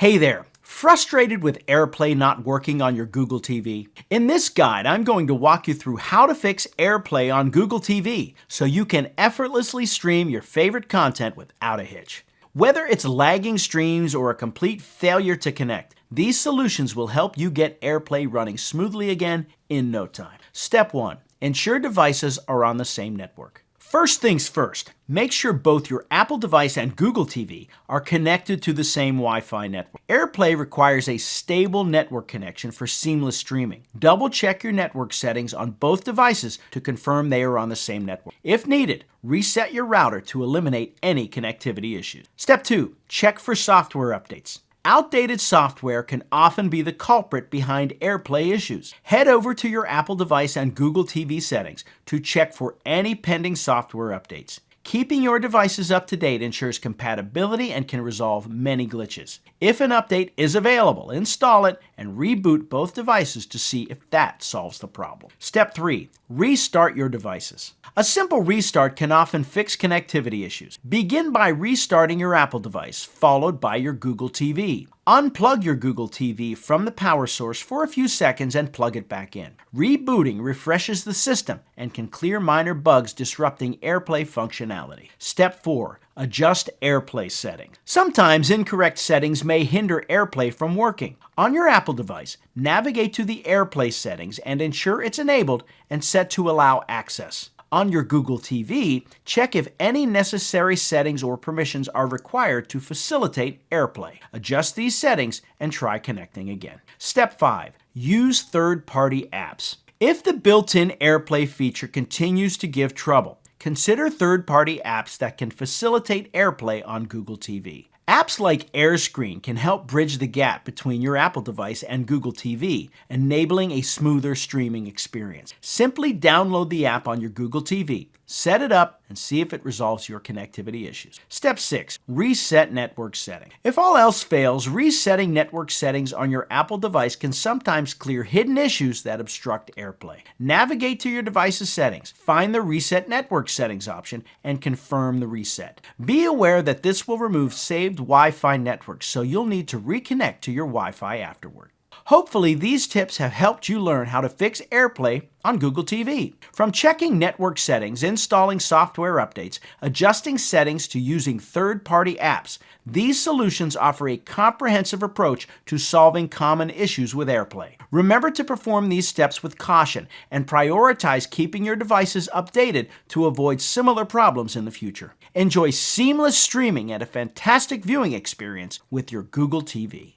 Hey there! Frustrated with AirPlay not working on your Google TV? In this guide, I'm going to walk you through how to fix AirPlay on Google TV so you can effortlessly stream your favorite content without a hitch. Whether it's lagging streams or a complete failure to connect, these solutions will help you get AirPlay running smoothly again in no time. Step 1. Ensure devices are on the same network. First things first, make sure both your Apple device and Google TV are connected to the same Wi-Fi network. AirPlay requires a stable network connection for seamless streaming. Double check your network settings on both devices to confirm they are on the same network. If needed, reset your router to eliminate any connectivity issues. Step 2. Check for software updates. Outdated software can often be the culprit behind AirPlay issues. Head over to your Apple device and Google TV settings to check for any pending software updates. Keeping your devices up to date ensures compatibility and can resolve many glitches. If an update is available, install it and reboot both devices to see if that solves the problem. Step 3. Restart your devices. A simple restart can often fix connectivity issues. Begin by restarting your Apple device, followed by your Google TV. Unplug your Google TV from the power source for a few seconds and plug it back in. Rebooting refreshes the system and can clear minor bugs disrupting AirPlay functionality. Step 4. Adjust AirPlay settings. Sometimes incorrect settings may hinder AirPlay from working. On your Apple device, navigate to the AirPlay settings and ensure it's enabled and set to allow access. On your Google TV, check if any necessary settings or permissions are required to facilitate AirPlay. Adjust these settings and try connecting again. Step 5. Use third-party apps. If the built-in AirPlay feature continues to give trouble, consider third-party apps that can facilitate AirPlay on Google TV. Apps like AirScreen can help bridge the gap between your Apple device and Google TV, enabling a smoother streaming experience. Simply download the app on your Google TV, set it up, and see if it resolves your connectivity issues. Step 6. Reset network settings. If all else fails, resetting network settings on your Apple device can sometimes clear hidden issues that obstruct AirPlay. Navigate to your device's settings, find the Reset Network Settings option, and confirm the reset. Be aware that this will remove saved Wi-Fi networks, so you'll need to reconnect to your Wi-Fi afterward. Hopefully, these tips have helped you learn how to fix AirPlay on Google TV. From checking network settings, installing software updates, adjusting settings to using third-party apps, these solutions offer a comprehensive approach to solving common issues with AirPlay. Remember to perform these steps with caution and prioritize keeping your devices updated to avoid similar problems in the future. Enjoy seamless streaming and a fantastic viewing experience with your Google TV.